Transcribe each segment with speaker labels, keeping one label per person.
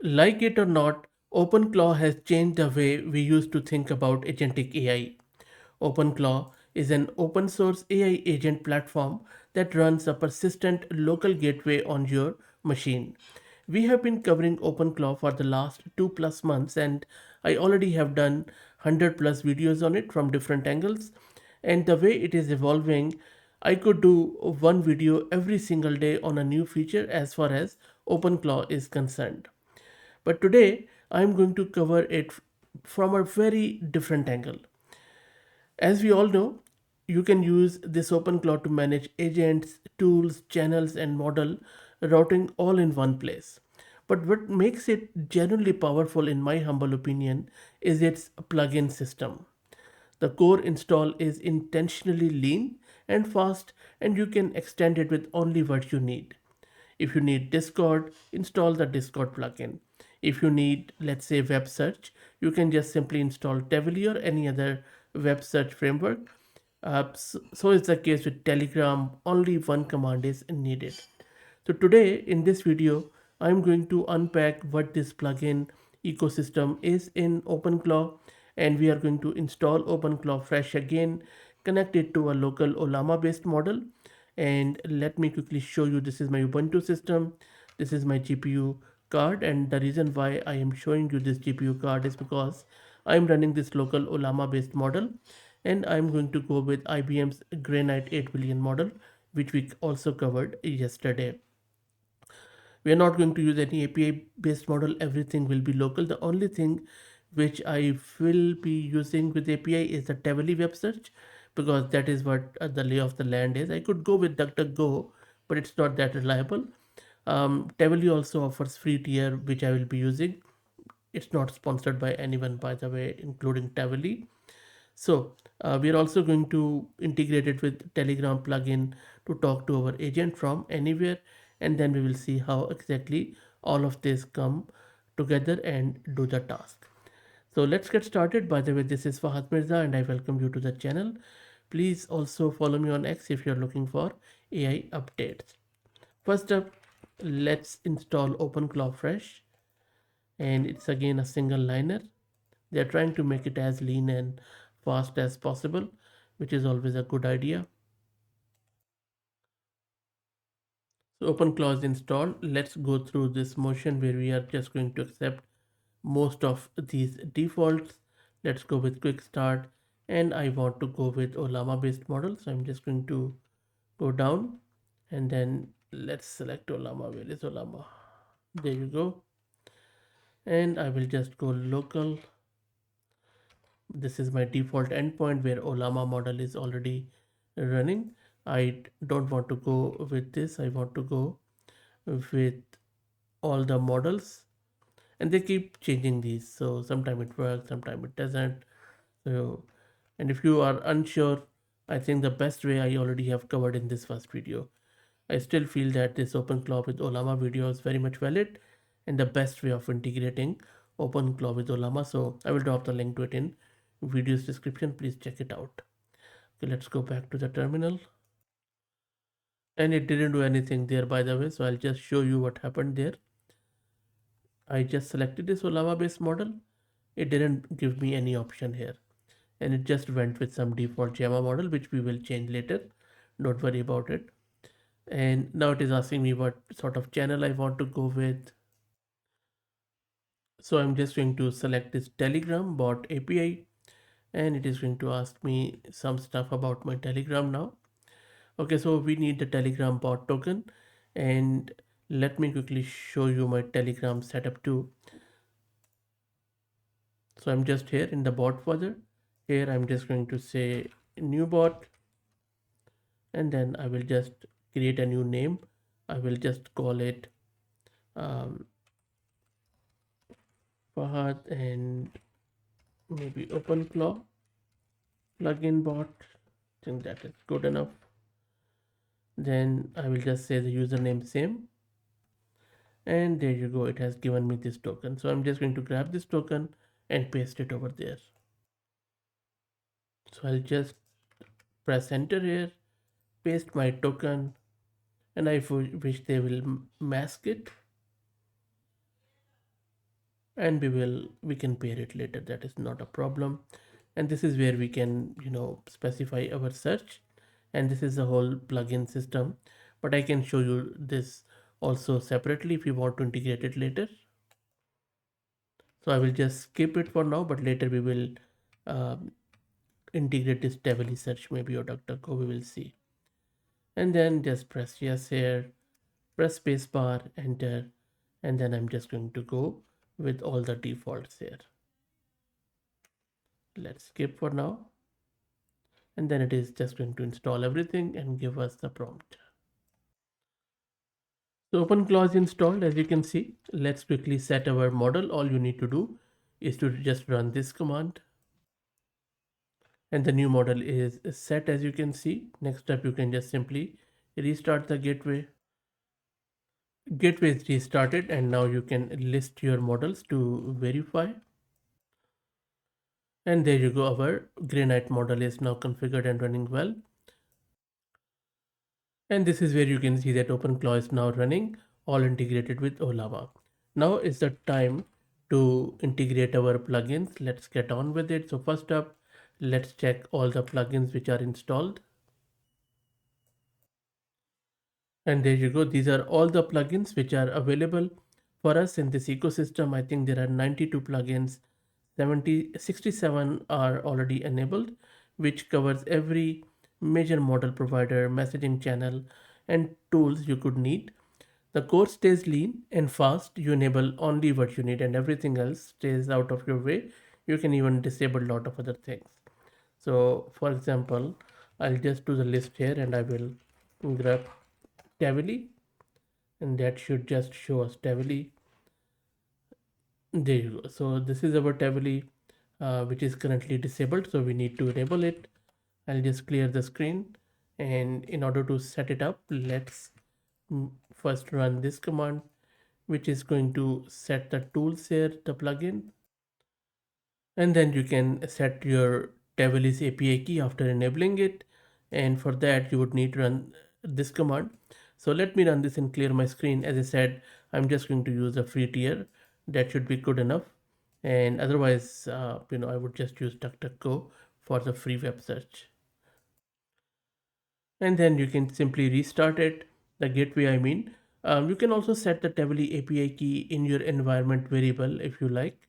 Speaker 1: Like it or not, OpenClaw has changed the way we used to think about agentic AI. OpenClaw is an open source AI agent platform that runs a persistent local gateway on your machine. We have been covering OpenClaw for the last 2+ months, and I already have done 100 plus videos on it from different angles. And the way it is evolving, I could do one video every single day on a new feature as far as OpenClaw is concerned. But today I'm going to cover it from a very different angle. As we all know, you can use this OpenClaw to manage agents, tools, channels, and model routing all in one place. But what makes it genuinely powerful, in my humble opinion, is its plugin system. The core install is intentionally lean and fast, and you can extend it with only what you need. If you need Discord, install the Discord plugin. If you need, let's say, web search, you can just simply install Tavily or any other web search framework. So is the case with Telegram, only one command is needed. So today in this video, I'm going to unpack what this plugin ecosystem is in OpenClaw, and we are going to install OpenClaw fresh again, connect it to a local Ollama based model, and let me quickly show you. This is my Ubuntu system. This is my GPU card, and the reason why I am showing you this GPU card is because I'm running this local Ollama based model, and I'm going to go with IBM's Granite 8 billion model, which we also covered yesterday. We are not going to use any API based model. Everything will be local. The only thing which I will be using with API is the Tavily web search, because that is what the lay of the land is. I could go with DuckDuckGo, but it's not that reliable. Tavily also offers free tier, which I will be using. It's not sponsored by anyone, by the way, including Tavily. So we are also going to integrate it with Telegram plugin to talk to our agent from anywhere, and then we will see how exactly all of this come together and do the task. So let's get started. By the way, this is Fahad Mirza and I welcome you to the channel. Please also follow me on X if you're looking for AI updates. First up, let's install OpenClaw Fresh, and it's again a single liner. They're trying to make it as lean and fast as possible, which is always a good idea. So OpenClaw is installed. Let's go through this motion where we are just going to accept most of these defaults. Let's go with quick start, and I want to go with Ollama based model. So I'm just going to go down, and then let's select Ollama. Where is Ollama? There you go. And I will just go local. This is my default endpoint where Ollama model is already running. I don't want to go with this. I want to go with all the models, and they keep changing these. So sometimes it works, sometimes it doesn't. So, and if you are unsure, I think the best way I already have covered in this first video. I still feel that this OpenClaw with Ollama video is very much valid and the best way of integrating OpenClaw with Ollama. So I will drop the link to it in video's description. Please check it out. Okay, let's go back to the terminal. And it didn't do anything there, by the way, so I'll just show you what happened there. I just selected this Ollama based model. It didn't give me any option here, and it just went with some default Java model, which we will change later. Don't worry about it. And now it is asking me what sort of channel I want to go with. So I'm just going to select this Telegram bot API, and it is going to ask me some stuff about my Telegram now. Okay, so we need the Telegram bot token, and let me quickly show you my Telegram setup too. So I'm just here in the bot folder. Here I'm just going to say new bot, and then I will just create a new name. I will just call it um, Fahad and maybe OpenClaw plugin bot. I think that is good enough. Then I will just say the username same, and there you go, it has given me this token. So I'm just going to grab this token and paste it over there. So I'll just press enter here, paste my token, and I wish they will mask it. and we can pair it later, that is not a problem. And this is where we can specify our search, and this is the whole plugin system, but I can show you this also separately if you want to integrate it later. So I will just skip it for now, but later we will um, integrate this Tavily search maybe or DuckDuckGo, we will see. And then just press yes here, press spacebar, enter, and then I'm just going to go with all the defaults here. Let's skip for now, and then it is just going to install everything and give us the prompt. So OpenClaw is installed, as you can see. Let's quickly set our model. All you need to do is to just run this command, and the new model is set, as you can see. Next up, you can just simply restart the gateway. Gateway is restarted, and now you can list your models to verify. And there you go, our Granite model is now configured and running well. And this is where you can see that OpenClaw is now running, all integrated with Ollama. Now is the time to integrate our plugins. Let's get on with it. So first up, let's check all the plugins which are installed. And there you go. These are all the plugins which are available for us in this ecosystem. I think there are 92 plugins, 67 are already enabled, which covers every major model provider, messaging channel, and tools you could need. The core stays lean and fast. You enable only what you need, and everything else stays out of your way. You can even disable a lot of other things. So, for example, I'll just do the list here and I will grab Tavily, and that should just show us Tavily. There you go. So this is our Tavily, which is currently disabled, so we need to enable it. I'll just clear the screen, and in order to set it up, let's first run this command, which is going to set the tools here, the plugin, and then you can set your Tavily's API key after enabling it, and for that you would need to run this command. So let me run this and clear my screen. As I said, I'm just going to use a free tier. That should be good enough, and otherwise I would just use DuckDuckGo for the free web search. And then you can simply restart it, the gateway I mean. You can also set the Tavily API key in your environment variable if you like.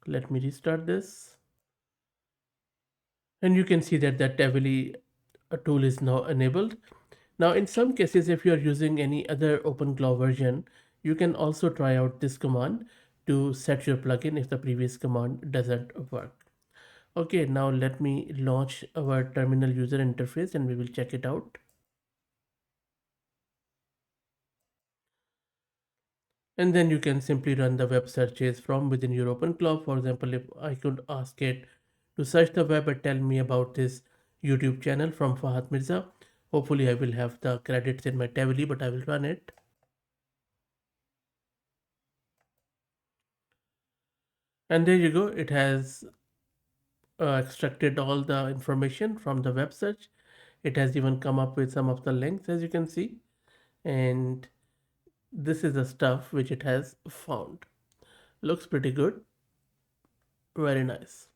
Speaker 1: Let me restart this. And you can see that that Tavily tool is now enabled. Now in some cases, if you are using any other OpenClaw version, you can also try out this command to set your plugin if the previous command doesn't work. Okay, now let me launch our terminal user interface and we will check it out. And then you can simply run the web searches from within your OpenClaw. For example, if I could ask it to search the web and tell me about this YouTube channel from Fahad Mirza. Hopefully I will have the credits in my Tavily, but I will run it. And there you go. It has extracted all the information from the web search. It has even come up with some of the links, as you can see. And this is the stuff which it has found. Looks pretty good. Very nice.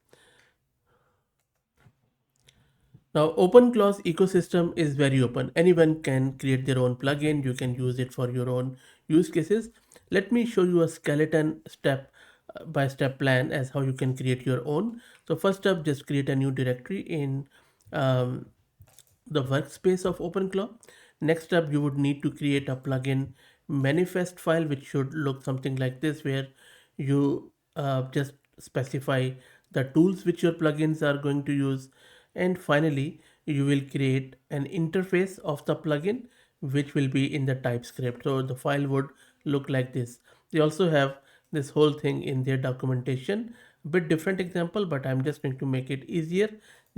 Speaker 1: Now, OpenClaw's ecosystem is very open. Anyone can create their own plugin. You can use it for your own use cases. Let me show you a skeleton step by step plan as how you can create your own. So first up, just create a new directory in um, the workspace of OpenClaw. Next up, you would need to create a plugin manifest file, which should look something like this, where you just specify the tools which your plugins are going to use. And finally, you will create an interface of the plugin, which will be in the TypeScript. So the file would look like this. They also have this whole thing in their documentation. A bit different example, but I'm just going to make it easier,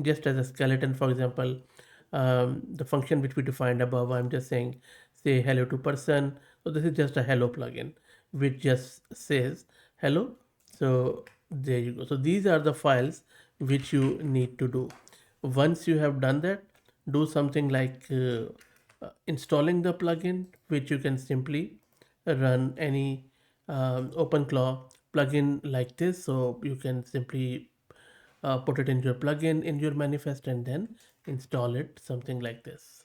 Speaker 1: just as a skeleton. For example, the function which we defined above, I'm just saying say hello to person. So this is just a hello plugin which just says hello. So there you go. So these are the files which you need to do. Once you have done that, do something like installing the plugin, which you can simply run any OpenClaw plugin like this. So you can simply put it in your plugin in your manifest and then install it, something like this.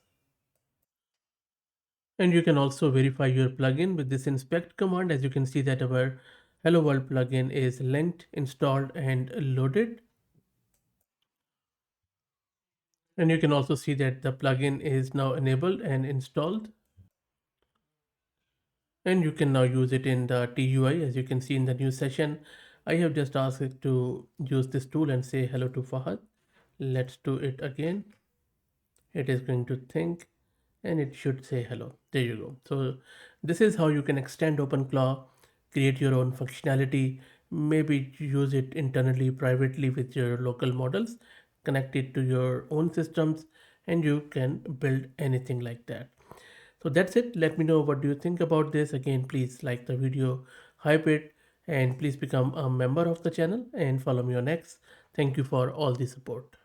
Speaker 1: And you can also verify your plugin with this inspect command. As you can see that our Hello World plugin is linked, installed and loaded. And you can also see that the plugin is now enabled and installed. And you can now use it in the TUI. As you can see in the new session, I have just asked it to use this tool and say hello to Fahad. Let's do it again. It is going to think and it should say hello. There you go. So this is how you can extend OpenClaw, create your own functionality, maybe use it internally, privately with your local models, connect it to your own systems, and you can build anything like that. So that's it. Let me know what do you think about this. Again, please like the video, hype it, and please become a member of the channel and follow me on X. Thank you for all the support.